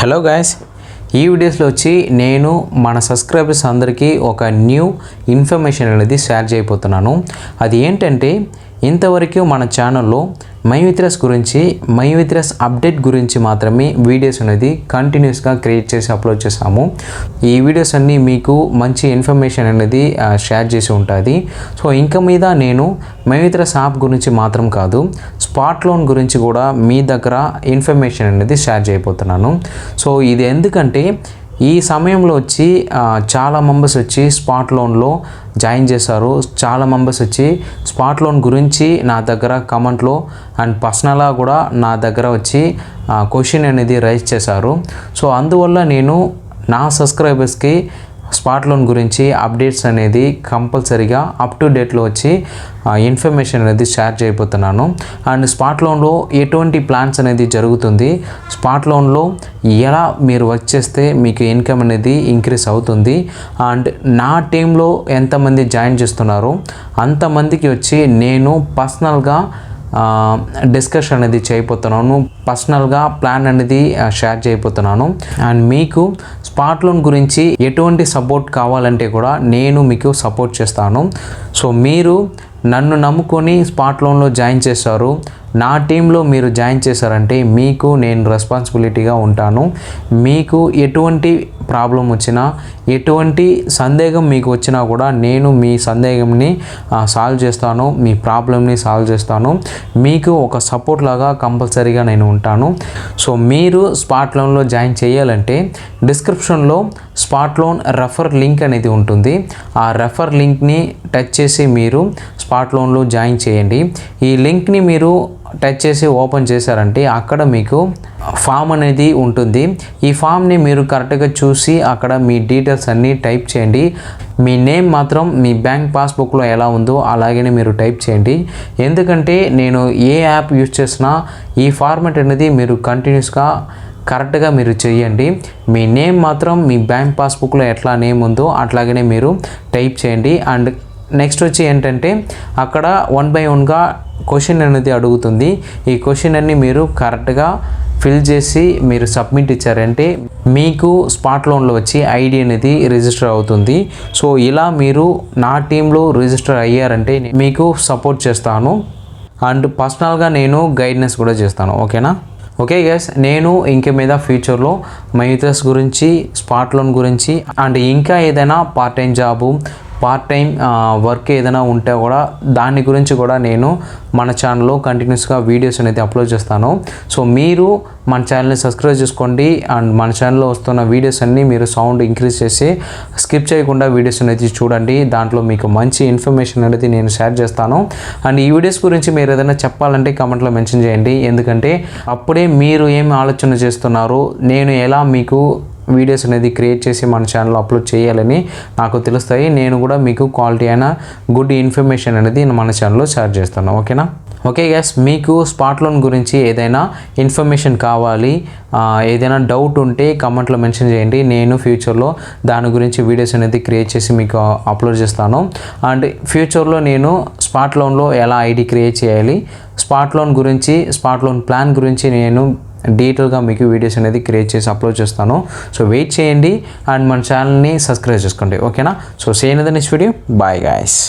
Hello guys, ఈ వీడియోస్లో వచ్చి నేను మన సబ్స్క్రైబర్స్ అందరికీ ఒక న్యూ ఇన్ఫర్మేషన్ అనేది షేర్ చేయబోతున్నాను. అది ఏంటంటే, ఇంతవరకు మన ఛానల్లో మైవిత్రస్ గురించి మైవిత్రస్ అప్డేట్ గురించి మాత్రమే వీడియోస్ అనేది కంటిన్యూస్గా క్రియేట్ చేసి అప్లోడ్ చేసాము. ఈ వీడియోస్ అన్నీ మీకు మంచి ఇన్ఫర్మేషన్ అనేది షేర్ చేసి ఉంటుంది. సో ఇంకా మీద నేను మైవిత్రస్ యాప్ గురించి మాత్రం కాదు, స్పాట్ లోన్ గురించి కూడా మీ దగ్గర ఇన్ఫర్మేషన్ అనేది షేర్ చేయబోతున్నాను. సో ఇది ఎందుకంటే ఈ సమయంలో వచ్చి చాలా మెంబర్స్ వచ్చి స్పాట్ లోన్లో జాయిన్ చేశారు. చాలా మెంబర్స్ వచ్చి స్పాట్ లోన్ గురించి నా దగ్గర కమెంట్లో అండ్ పర్సనల్గా కూడా నా దగ్గర వచ్చి క్వశ్చన్ అనేది రైజ్ చేశారు. సో అందువల్ల నేను నా సబ్స్క్రైబర్స్కి స్పాట్ లోన్ గురించి అప్డేట్స్ అనేది కంపల్సరీగా అప్ టు డేట్లో వచ్చి ఇన్ఫర్మేషన్ అనేది షేర్ చేయబోతున్నాను. అండ్ స్పాట్ లోన్లో ఎటువంటి ప్లాన్స్ అనేది జరుగుతుంది, స్పాట్ లోన్లో ఎలా మీరు వర్క్ చేస్తే మీకు ఇన్కమ్ అనేది ఇంక్రీస్ అవుతుంది, అండ్ నా టీంలో ఎంతమంది జాయిన్ చేస్తున్నారో అంతమందికి వచ్చి నేను పర్సనల్గా డిస్కషన్ అనేది చేయబోతున్నాను, పర్సనల్గా ప్లాన్ అనేది షేర్ చేయబోతున్నాను. అండ్ మీకు స్పాట్ లోన్ గురించి ఎటువంటి సపోర్ట్ కావాలంటే కూడా నేను మీకు సపోర్ట్ చేస్తాను. సో మీరు నన్ను నమ్ముకొని స్పాట్ లోన్లో జాయిన్ చేశారు, నా టీంలో మీరు జాయిన్ చేశారంటే మీకు నేను రెస్పాన్సిబిలిటీగా ఉంటాను. మీకు ఎటువంటి ప్రాబ్లం వచ్చినా, ఎటువంటి సందేహం మీకు వచ్చినా కూడా నేను మీ సందేహంని సాల్వ్ చేస్తాను, మీ ప్రాబ్లమ్ని సాల్వ్ చేస్తాను. మీకు ఒక సపోర్ట్ లాగా కంపల్సరీగా నేను ఉంటాను. సో మీరు స్పాట్ లోన్లో జాయిన్ చేయాలంటే డిస్క్రిప్షన్లో స్పాట్ లోన్ రెఫర్ లింక్ అనేది ఉంటుంది. ఆ రెఫర్ లింక్ని టచ్ చేసి మీరు స్పాట్ లోన్లో జాయిన్ చేయండి. ఈ లింక్ని మీరు టచ్ చేసి ఓపెన్ చేశారంటే అక్కడ మీకు ఫామ్ అనేది ఉంటుంది. ఈ ఫామ్ని మీరు కరెక్ట్గా చూసి అక్కడ మీ డీటెయిల్స్ అన్నీ టైప్ చేయండి. మీ నేమ్ మాత్రం మీ బ్యాంక్ పాస్బుక్లో ఎలా ఉందో అలాగే మీరు టైప్ చేయండి. ఎందుకంటే నేను ఏ యాప్ యూజ్ చేసినా ఈ ఫార్మాట్ అనేది మీరు కంటిన్యూస్గా కరెక్ట్గా మీరు చేయండి. మీ నేమ్ మాత్రం మీ బ్యాంక్ పాస్బుక్లో ఎట్లా నేమ్ ఉందో అట్లాగనే మీరు టైప్ చేయండి. అండ్ నెక్స్ట్ వచ్చి ఏంటంటే అక్కడ 1 by 1గా క్వశ్చన్ అనేది అడుగుతుంది. ఈ క్వశ్చన్ అన్ని మీరు కరెక్ట్గా ఫిల్ చేసి మీరు సబ్మిట్ ఇచ్చారంటే మీకు స్పాట్ లోన్లో వచ్చి ఐడి అనేది రిజిస్టర్ అవుతుంది. సో ఇలా మీరు నా టీంలో రిజిస్టర్ అయ్యారంటే మీకు సపోర్ట్ చేస్తాను అండ్ పర్సనల్గా నేను గైడెన్స్ కూడా చేస్తాను. ఓకేనా? ఓకే గైస్, నేను ఇంక మీద ఫ్యూచర్లో మైవిత్రస్ గురించి, స్పాట్ లోన్ గురించి అండ్ ఇంకా ఏదైనా part time job, part time work ఏదైనా ఉంటే కూడా దాని గురించి కూడా నేను మన ఛానల్లో కంటిన్యూస్గా వీడియోస్ అనేది అప్లోడ్ చేస్తాను. సో మీరు మన ఛానల్ని సబ్స్క్రైబ్ చేసుకోండి అండ్ మన ఛానల్లో వస్తున్న వీడియోస్ అన్నీ మీరు సౌండ్ ఇంక్రీజ్ చేసి స్కిప్ చేయకుండా వీడియోస్ అనేది చూడండి. దాంట్లో మీకు మంచి ఇన్ఫర్మేషన్ అనేది నేను షేర్ చేస్తాను. అండ్ ఈ వీడియోస్ గురించి మీరు ఏదైనా చెప్పాలంటే కామెంట్లో మెన్షన్ చేయండి. ఎందుకంటే అప్పుడే మీరు ఏం ఆలోచన చేస్తున్నారో నేను ఎలా మీకు వీడియోస్ అనేది క్రియేట్ చేసి మన ఛానల్లో అప్లోడ్ చేయాలని నాకు తెలుస్తాయి. నేను కూడా మీకు క్వాలిటీ అయిన గుడ్ ఇన్ఫర్మేషన్ అనేది మన ఛానల్లో షేర్ చేస్తాను. ఓకేనా? ఓకే గ్యాస్, మీకు స్పాట్ లోన్ గురించి ఏదైనా ఇన్ఫర్మేషన్ కావాలి, ఏదైనా డౌట్ ఉంటే కామెంట్లో మెన్షన్ చేయండి. నేను ఫ్యూచర్లో దాని గురించి వీడియోస్ అనేది క్రియేట్ చేసి మీకు అప్లోడ్ చేస్తాను. అండ్ ఫ్యూచర్లో నేను స్పాట్ లోన్లో ఎలా ఐడి క్రియేట్ చేయాలి, స్పాట్ లోన్ గురించి, స్పాట్ లోన్ ప్లాన్ గురించి నేను డీటెయిల్గా మీకు వీడియోస్ అనేది క్రియేట్ చేసి అప్లోడ్ చేస్తాను. సో వెయిట్ చేయండి అండ్ మన ఛానల్ని సబ్స్క్రైబ్ చేసుకోండి. ఓకేనా? So see you in the next video. Bye guys.